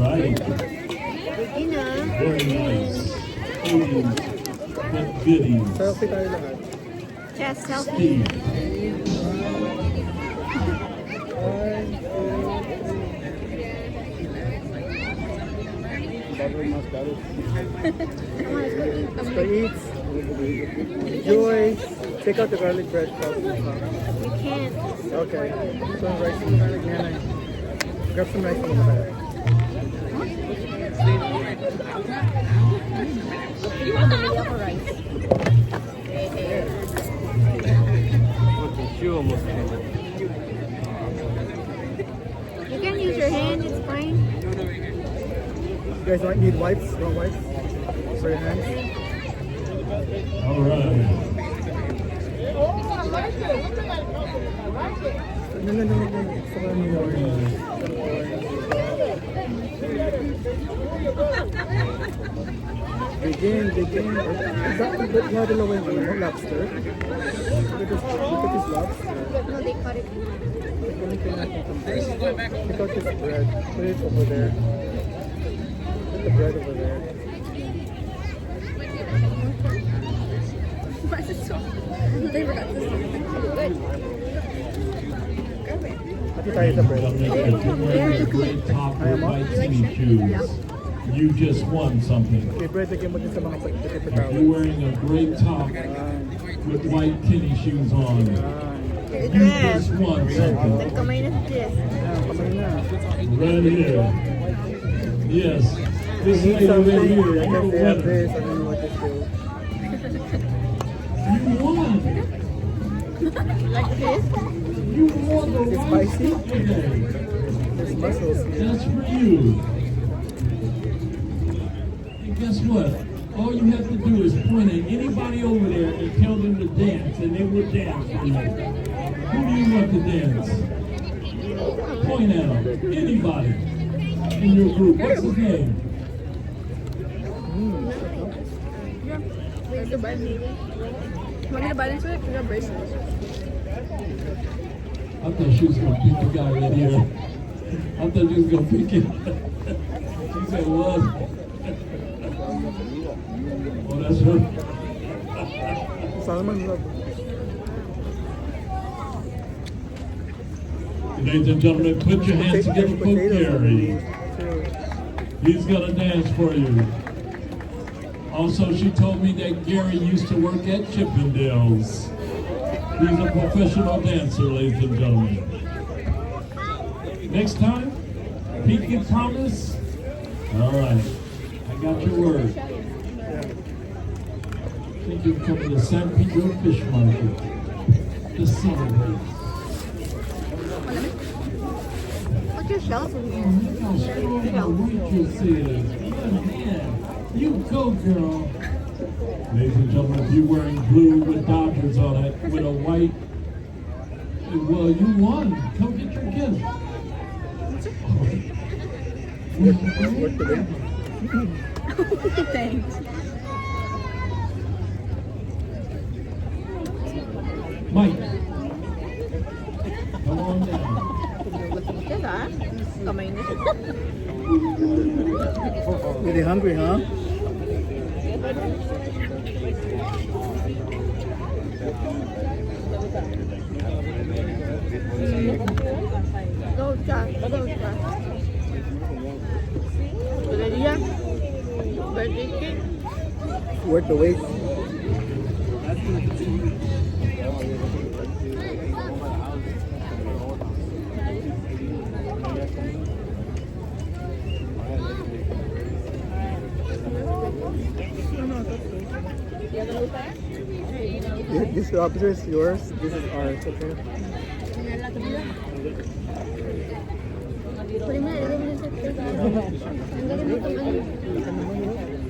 right. Very nice. Goodies. But goodies. Selfie tayo lahat. Yes, selfie. Steve. So eats. Joy. Take out the garlic bread. We can't. Okay. Some rice and garlic. Nanay. Grab some rice from the back. Bumili ako rice. You can use your hand, it's fine. You guys might need wipes. You want wipes for your hands? All right. No. Begin. Is that the dalawa yung lobster? Look at this lobster. No, they cut it. Pick out this bread. Put it over there. Put the bread over there. Why is it so? They forgot this. Good. Pati tayo sa bread. Wearing a great top with white tennis shoes. You just won something. Okay, bread, lagyan mo din sa mga You're wearing a great top with white tennis shoes on. You just won something. Nagkamay na si Jess. Kamay na. Right here. Yes. This lady right here. I You're guess they have winner. this. I don't know what this is. You won. Like this? You won the Is it rice spicy? today. There's mussels here. That's for you. And guess what? All you have to do is point at anybody over there and tell them to dance, and they will dance for you. Who do you want to dance? Point at them. Anybody in your group. What's his name? Where's the button? Want me to button to it? You got bracelets. I thought she was going to pick the guy right here. I thought she was going to pick him. She said, what? Oh, that's her. Salmon love. Ladies and gentlemen, put your hands together for Gary. He's going to dance for you. Also, she told me that Gary used to work at Chippendales. He's a professional dancer, ladies and gentlemen. Next time, pinky promise. All right, I got your word. I think you're coming to San Pedro Fish Market to celebrate. What's your shelf in here? Look how strong the waitress is. Man, you go, girl. Ladies and gentlemen, if you're wearing blue with Dodgers on it, with a white, well, you won. Come get your gift. Thanks. Mike, come on down. Jess, ah? Kamay na. Really hungry, huh? Go, Jess. Go, Jess. Ready ya? Birthday cake? Worth the wait. This lobster is yours. This is ours. Okay. Pwede mo na, ilagay mo na sa cake. Ang galing mo itong ano.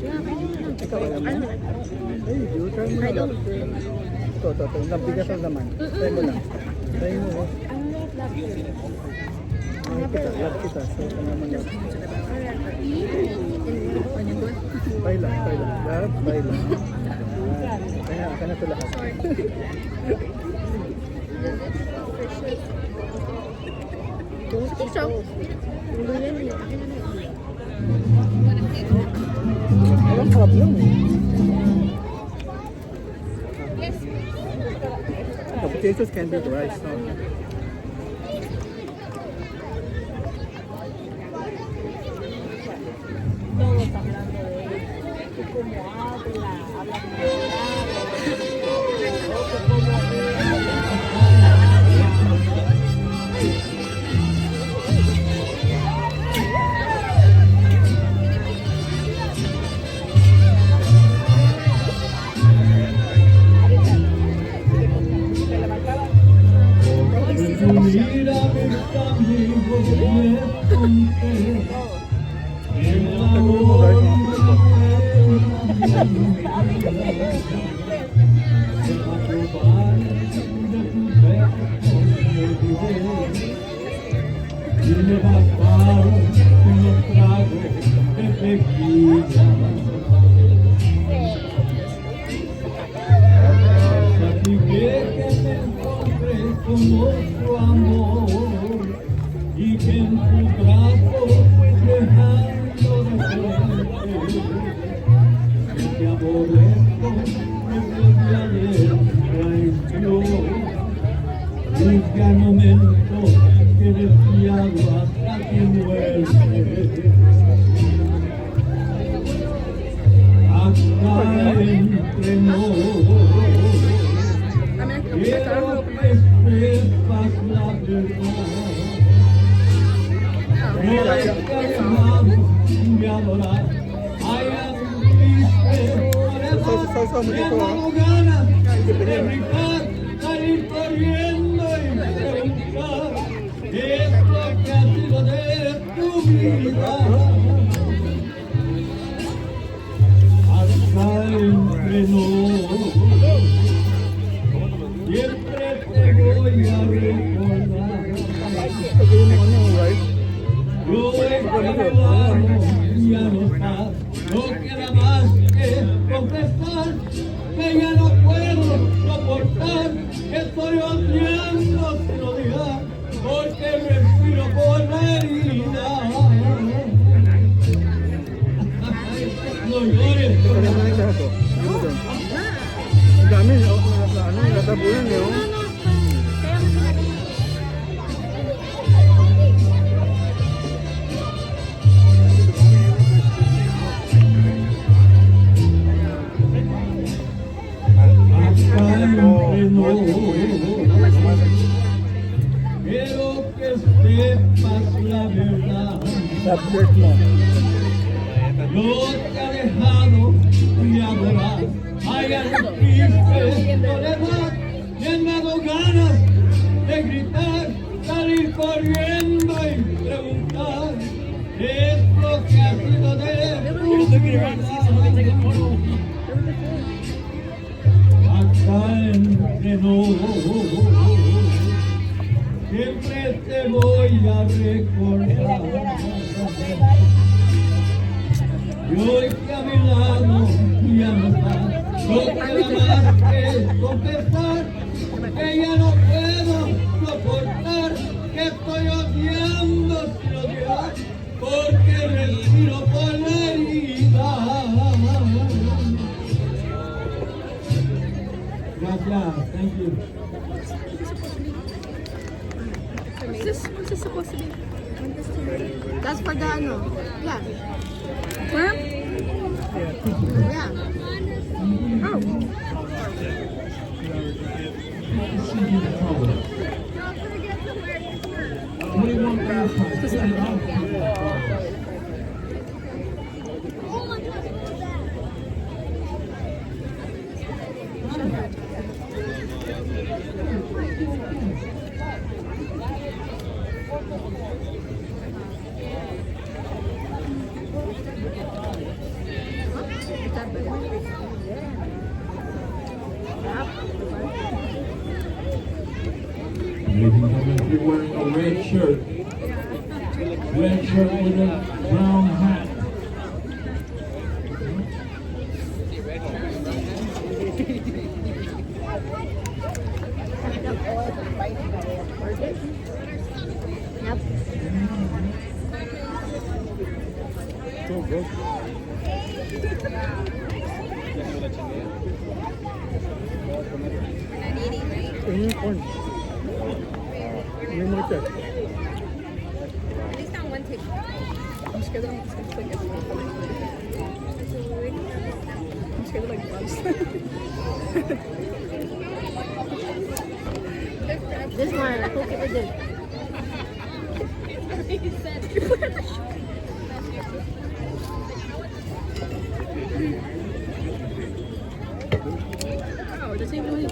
Yeah, pwede mo na. Ikaw alam mo? Ano? Hey, you try mo na lobster. Ito. Nabigas ang laman. Try mo lang. Try mo. Ang late lobster. Love kita. So, ang laman yan. Try lang. Lahat, try lang. Kaya na ito lahat. Ito. Tulo yan eh. Akin na na. Walang sarap lang eh. The potatoes can be the rice. No? Sausaw mo dito ha. Siempre te voy a recordar. Y hoy que a mi lado ya no estás, no queda más que confesar que ya no puedo soportar, que estoy odiando sin odiar, porque respiro por la herida. Gracias, thank you. What's this supposed to be? That's for the ano? Yeah. Shrimp? Yeah. Oh. You're wearing a red shirt with a brown hat. Yep. So good. Ano yung corn? Ano yung mga check? At least ang one tip. Mas ka lang sa pagkat. Mas ka lang gloves. This one, I hope it did. He said. Wow, the same way.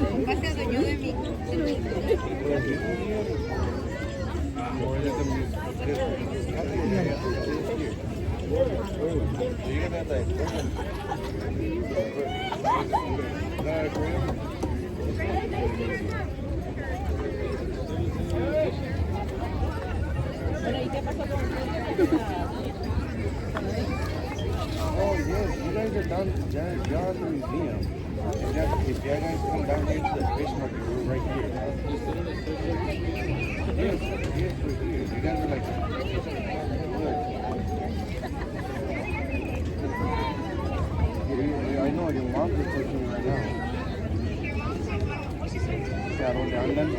Oh yes, you guys are down y'all at the museum. If you guys come down here to the fish market, we're right here. Yes, we're here. You guys are like, look. I know your mom's is pushing right now. Shadow down then.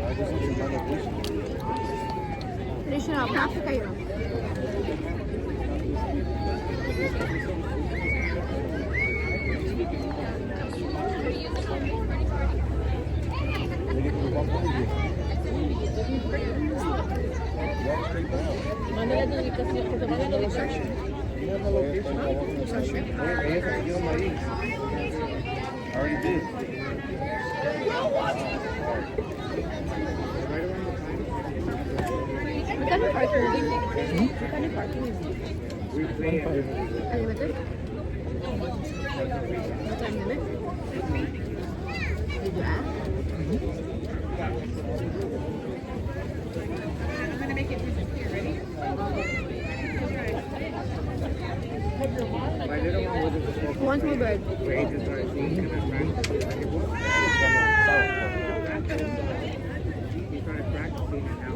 I just want another fish. Additional, kaso kayo. Manila doon kasi ako sa Manila location. You have a location? Give them my ink. I already did. Magkano parking? Magkano parking? Unlimited? What's our limit? Did you ask? I'm gonna make it disappear. Ready? My little one wasn't supposed One small bird. to wait to start seeing him and practicing. He started practicing and now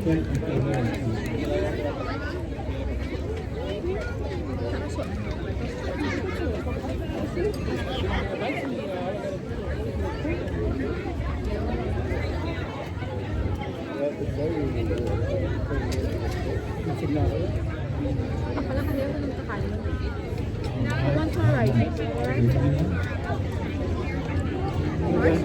Thank you for that. Pala kasi ako nang kakain. One for rice. Alright?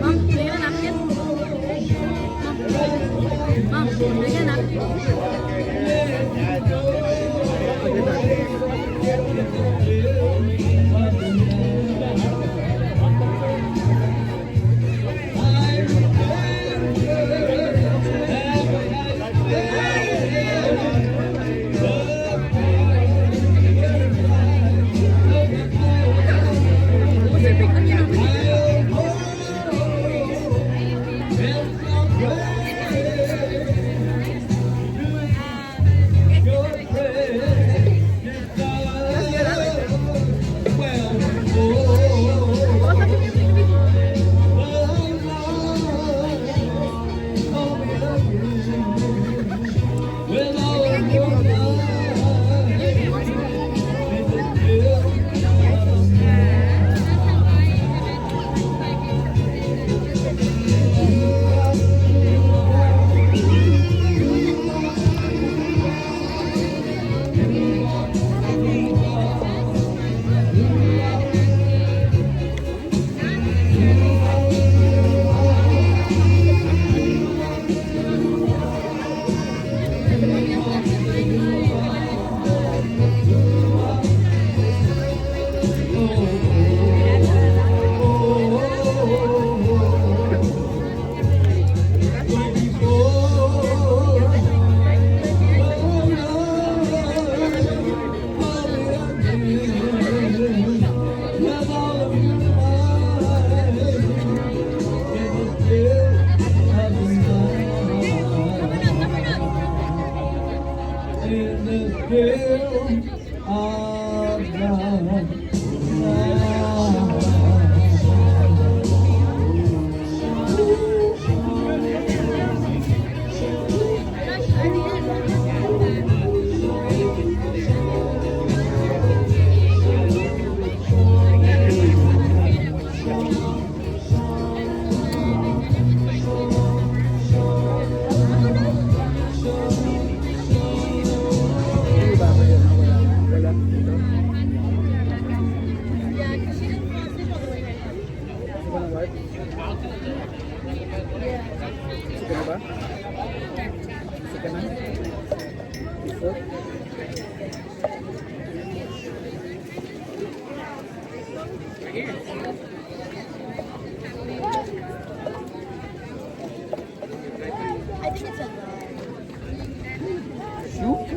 Mom, bigyan na napkin. Mom, bigyan na napkin. Hindi ba kayo? Wala. Dito. Walang wipe? Gusto ka na ba? Gusto ka na? Gusto? I think it's a You want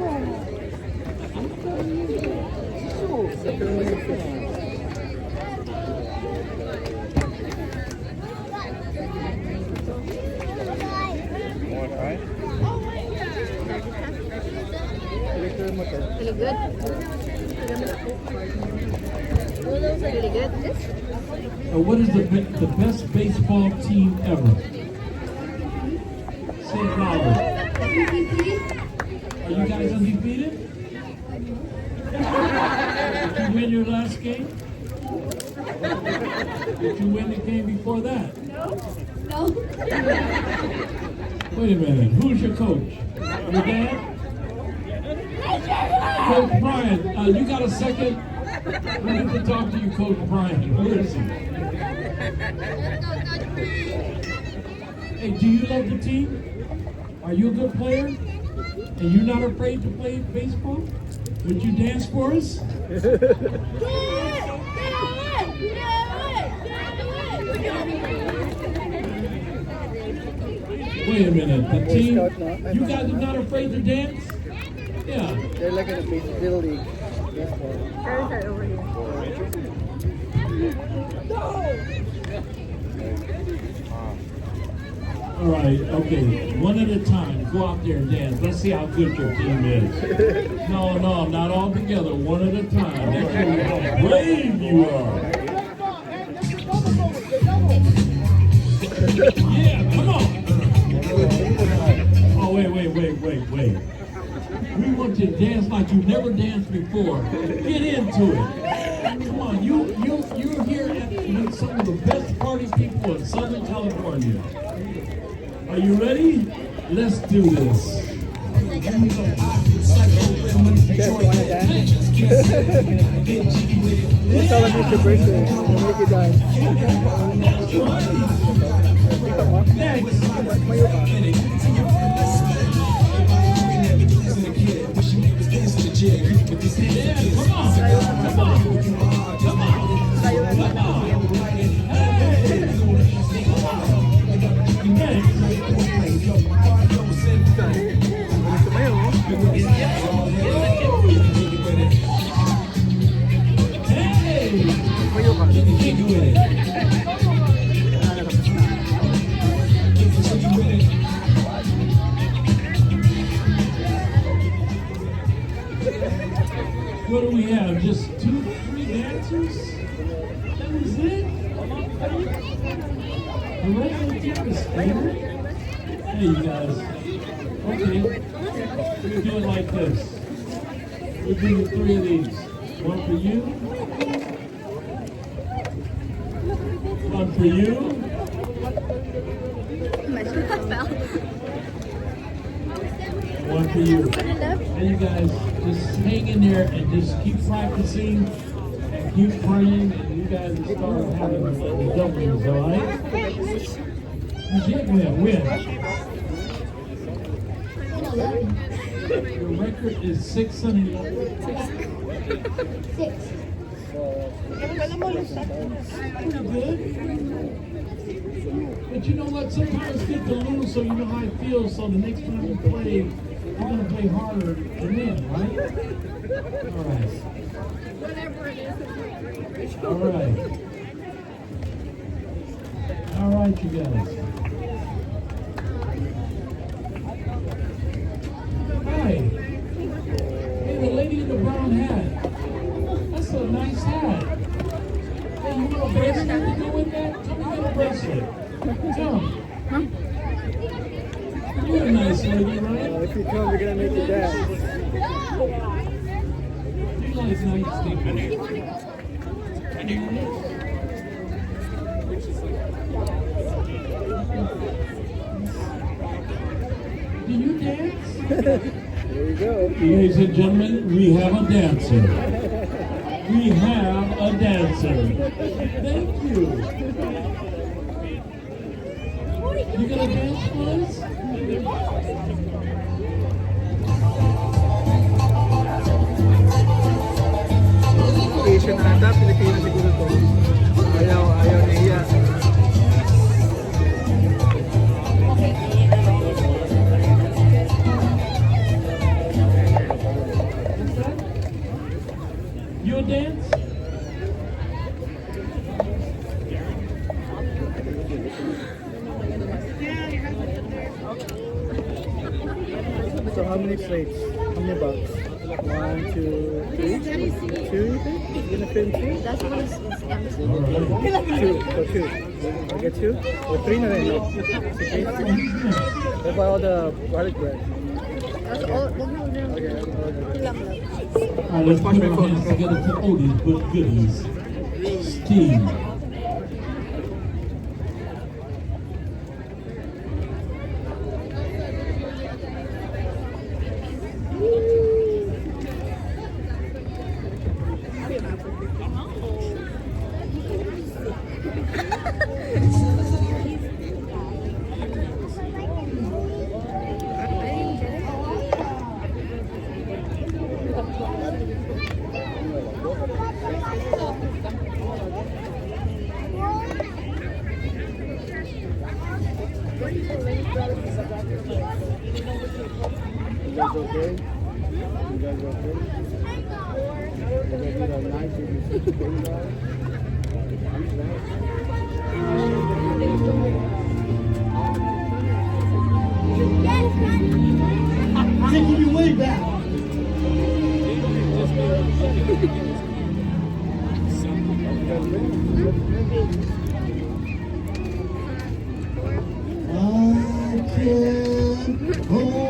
to try? Electric motor. really good. Oh, those are really good. This? What is the best baseball team ever? Say it louder. Are you guys undefeated? Did you win your last game? Did you win the game before that? No. Wait a minute. Who's your coach? Your dad? Coach Brian. You got a second? We need to talk to you, Coach Brian. Where is he? Hey, do you love the team? Are you a good player? And you're not afraid to play baseball? Would you dance for us? Wait a minute. The team, you guys are not afraid to dance? Yeah. They're like in a little league. Baseball. Parents are over here. All right, okay. One at a time. Go out there and dance. Let's see how good your team is. No, not all together. One at a time. Let's show how brave you are. Yeah, come on. Oh, wait. We want you to dance like you've never danced before. Get into it. Come on, you're here with some of the best party people in Southern California. Are you ready? Let's do this. Chef, wanna dance? Let's tell them it's your birthday. We'll make you dance. Next. Mayo ka. Yeah, come on. Hey. Gusto mayo, no? Hey. Mayo ka. What do we have? Just 2, 3 dancers? That was it? The regular team is favorite? Hey, you guys. Okay. We'll do it like this. We'll do you 3 of these. One for you. One for you. My shot fell. One for you. And you guys just hang in there and just keep practicing and keep praying, and you guys will start having the W's, all right? You did win. Your record is 611. 6. Pretty good. But you know what? Sometimes get to lose so you know how it feels. So the next time you play, you're going to play harder to win, right? All right. All right. All right, you guys. Hi. Hey, baby, can you go with that? Come and get a bracelet. Come. You're a nice lady, right? If you come, we're gonna make you dance. You guys nice people. Do you dance? There you go. Ladies and gentlemen, we have a dancer. We have a dancer. Thank you. You gonna dance for us? Asian na ata, Pilipino siguro to. Ayaw niya. You dance? So how many plates? How many bucks? 1, 2, 3? 2, you think? You're gonna fit in 2? That's one is empty. All right. 2. So 2. I get 2? Or 3 na rin, no? Okay. What about all the garlic bread? That's all. Okay, I'll order. Lang. All right, let's put our hands together for Odie's Good Goodies. Steve. You guys okay? You guys okay? You guys are nice and Taking you way back. I can't hold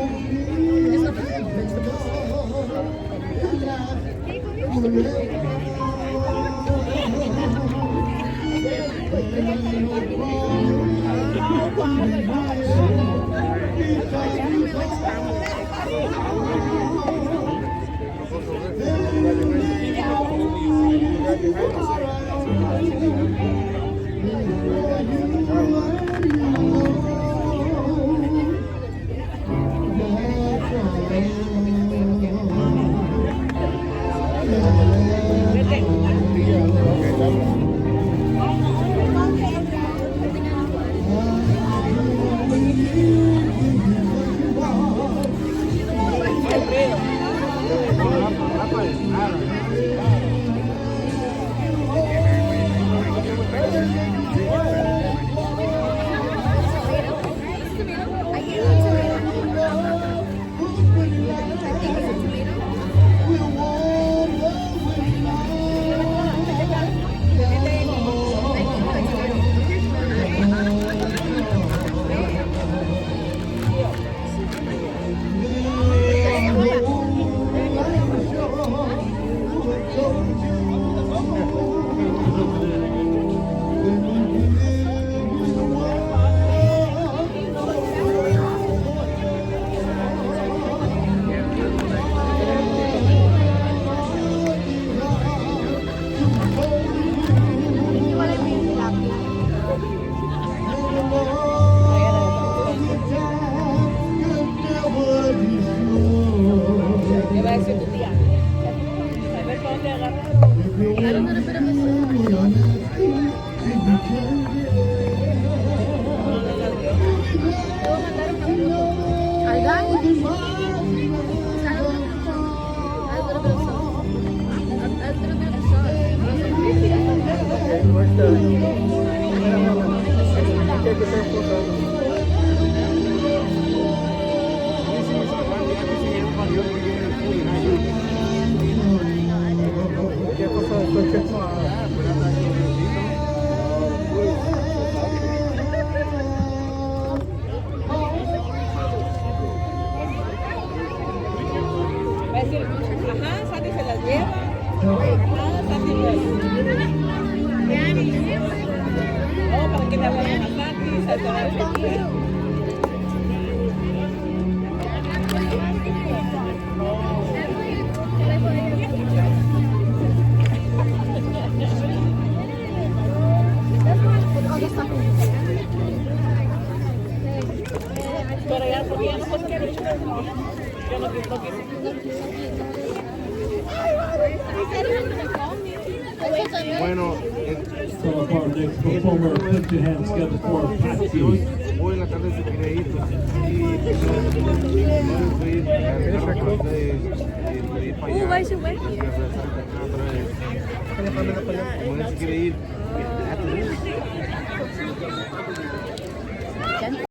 decir, ajá, Sandy se las lleva. Ajá, Sandy no, para que le hablen a Sandy, se te va a decir. Pero ya, porque ya no puedo hacer mucho. Yo no quiero. Bueno, So for our next performer, put your hands together for si hoy, Patsy. hoy en la tarde se quiere ir, pues, no puede ir para ir para allá. vai chover. Y regresar acá otra vez. Como él se quiere ir,